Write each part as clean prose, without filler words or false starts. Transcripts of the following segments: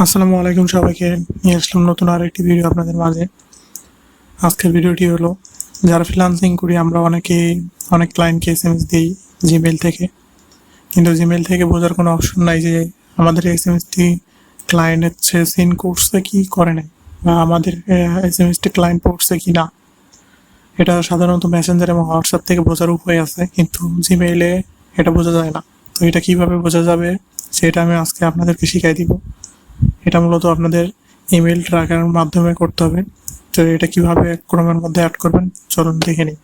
আসসালামু আলাইকুম সবাইকে। নিয়ে আসলাম নতুন আরেকটি ভিডিও আপনাদের মাঝে। আজকের ভিডিওটি হলো, যারা ফ্রিল্যান্সিং করি আমরা অনেক ক্লায়েন্টকে এসএমএস দিই জিমেল থেকে, কিন্তু জিমেল থেকে বোঝার কোনো অপশন নাই যে আমাদের এসএমএসটি ক্লায়েন্ট হচ্ছে সিন করছে কি করে নাই, বা আমাদের এসএমএসটি ক্লায়েন্ট পড়ছে কি না। এটা সাধারণত মেসেঞ্জার এবং হোয়াটসঅ্যাপ থেকে বোঝার উপায় আছে, কিন্তু জিমেইলে এটা বোঝা যায় না। তো এটা কিভাবে বোঝা যাবে সেটা আমি আজকে আপনাদেরকে শিখাই দিব। এটা মূলত আপনাদের ইমেল ট্র্যাকারের মাধ্যমে করতে হবে। তো এটা কিভাবে ক্রোমের মধ্যে অ্যাড করবেন চলুন দেখে নিই।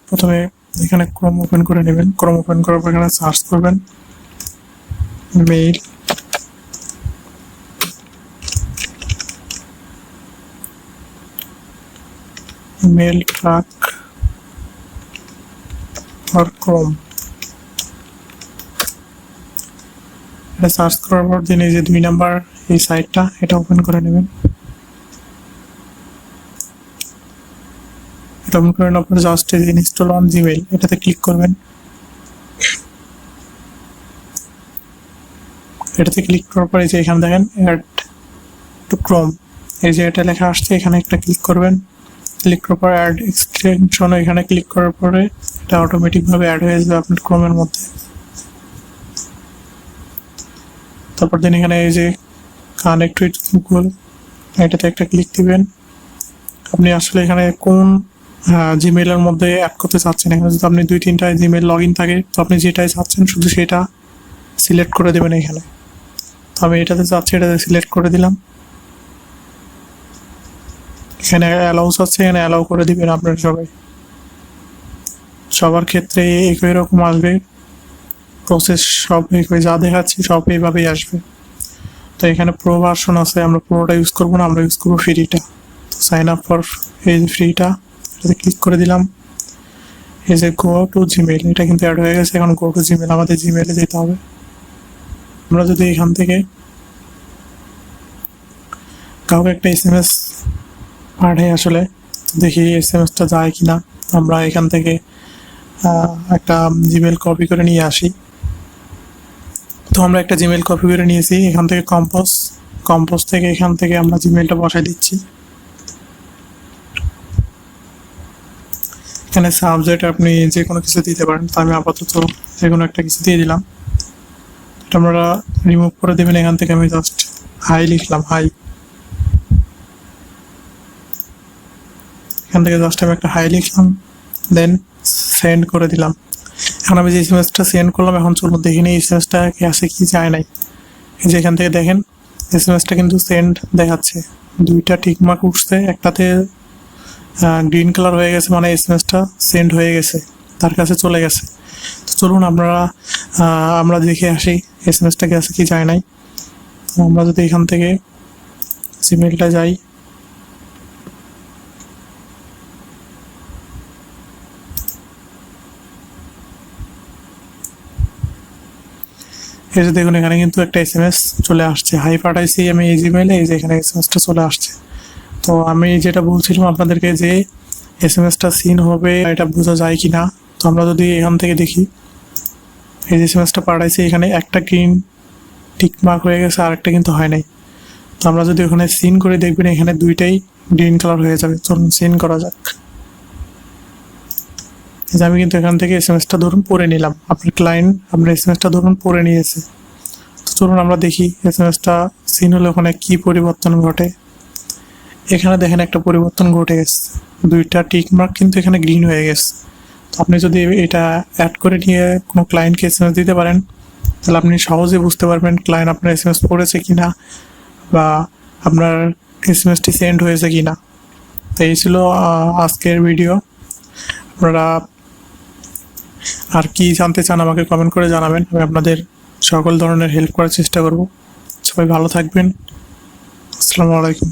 প্রথমে এখানে ক্রোম ওপেন করে নেবেন। ক্রোম ওপেন করার পর এখানে সার্চ করবেন মেল ট্র্যাক আর ক্রোম। এটা সার্চ করার পর দিন এই যে 2 নাম্বার এই সাইটটা, এটা ওপেন করে নেবেন। এটা ওপেন করে নেওয়ার পর জাস্ট ইনস্টল অন জিমেইল এটাতে ক্লিক করবেন। এটাতে ক্লিক করার পর এই যে এখানে দেখেন অ্যাড টু ক্রোম, এই যে এটা লেখা আসছে, এখানে একটা ক্লিক করবেন। ক্লিক করার পর অ্যাড এক্সটেনশন, এখানে ক্লিক করার পরে এটা অটোমেটিকভাবে অ্যাড হয়ে যাবে আপনার ক্রোমের মধ্যে। তারপর দিন এখানে এই যে কানেক্ট উইথ গুগল, এটাতে একটা ক্লিক দিবেন। আপনি আসলে এখানে কোন জিমেইলের মধ্যে অ্যাড করতে চাচ্ছেন, এখানে যদি আপনি 2-3টা জিমেইল লগ ইন থাকে, তো আপনি যেটাই চাচ্ছেন শুধু সেটা সিলেক্ট করে দেবেন এখানে। তো আমি এটাতে চাচ্ছি, এটাতে সিলেক্ট করে দিলাম। এখানে অ্যালাউস আছে, এখানে অ্যালাউ করে দিবেন। আপনারা সবার ক্ষেত্রে একই রকম আসবে, প্রসেস সব একই, যা দেখাচ্ছি সব এইভাবেই আসবে। তো এখানে প্রো ভার্সন আছে, আমরা প্রোটা ইউজ করবো না, আমরা ইউজ করবো ফ্রিটা। তো সাইন আপ ফর এই ফ্রিটা, এটাতে ক্লিক করে দিলাম। এই যে গো টু জিমেইল, এটা কিন্তু অ্যাড হয়ে গেছে। এখন গো টু জিমেইল, আমাদের জিমেইলে যেতে হবে। আমরা যদি এখান থেকে কাউকে একটা এসএমএস পাঠাই, আসলে দেখি এসএমএসটা যায় কিনা। আমরা এখান থেকে একটা জিমেইল কপি করে নিয়ে আসি। তো আমরা একটা জিমেইল কপি করে নিয়েছি, এখান থেকে কম্পোজ থেকে এখান থেকে আমরা জিমেইলটা বসাই দিচ্ছি। এখানে সাবজেক্ট আপনি যে কোনো কিছু দিতে পারেন, তো আমি আপাতত যে কোনো একটা কিছু দিয়ে দিলাম। এটা আমরা রিমুভ করে দেবেন। এখান থেকে আমি জাস্ট হাই লিখলাম, হাই। এখান থেকে জাস্ট আমি একটা হাই লিখলাম, দেন সেন্ড করে দিলাম। এখন আমি যে এসএমএসটা সেন্ড করলাম, এখন চলুন দেখে নিই এসএমএসটা কি আসে কি যায় নাই। এই যে এখান থেকে দেখেন এসএমএসটা কিন্তু সেন্ড দেখাচ্ছে, 2টা টিকমার্ক উঠছে, একটাতে গ্রিন কালার হয়ে গেছে, মানে এসএমএসটা সেন্ড হয়ে গেছে, তার কাছে চলে গেছে। তো চলুন আমরা দেখে আসি এসএমএসটা কি আছে কি যায় নাই। আমরা যদি এখান থেকে জিমেইলটা যাই, এই যে দেখুন এখানে কিন্তু একটা এসএমএস চলে আসছে, হাই পাঠাইছি আমি এই জিমেইলে, এই যে এখানে এসএমএসটা চলে আসছে। তো আমি যেটা বলছিলাম আপনাদেরকে যে এসএমএসটা সিন হবে এটা বোঝা যায় কি না। তো আমরা যদি এখান থেকে দেখি, এই যে এসএমএসটা পাঠাইছি, এখানে একটা গ্রিন টিক মার্ক হয়ে গেছে, আর একটা কিন্তু হয় নাই। তো আমরা যদি ওখানে সিন করে দেখবেন এখানে 2টাই গ্রিন কালার হয়ে যাবে। চলুন সিন করা যাক। আমি কিন্তু এখান থেকে এসএমএসটা ধরুন পড়ে নিলাম, আপনার এসএমএসটা ধরুন পড়ে নিয়েছে। তো চলুন আমরা দেখি এসএমএসটা সিন হলে ওখানে কি পরিবর্তন ঘটে। এখানে দেখেন একটা পরিবর্তন ঘটে গেছে, 2টা টিক মার্ক কিন্তু এখানে গ্রিন হয়ে গেছে। তো আপনি যদি এটা অ্যাড করে নিয়ে কোনো ক্লায়েন্টকে এসএমএস দিতে পারেন, তাহলে আপনি সহজে বুঝতে পারবেন ক্লায়েন্ট আপনার এসএমএস পড়েছে কিনা, বা আপনার এসএমএসটি সেন্ড হয়েছে কিনা। তো এই ছিল আজকের ভিডিও। আপনারা আর কি জানতে চান আমাকে কমেন্ট করে জানাবেন, আমি আপনাদের সকল ধরনের হেল্প করার চেষ্টা করব। সবাই ভালো থাকবেন। আসসালামু আলাইকুম।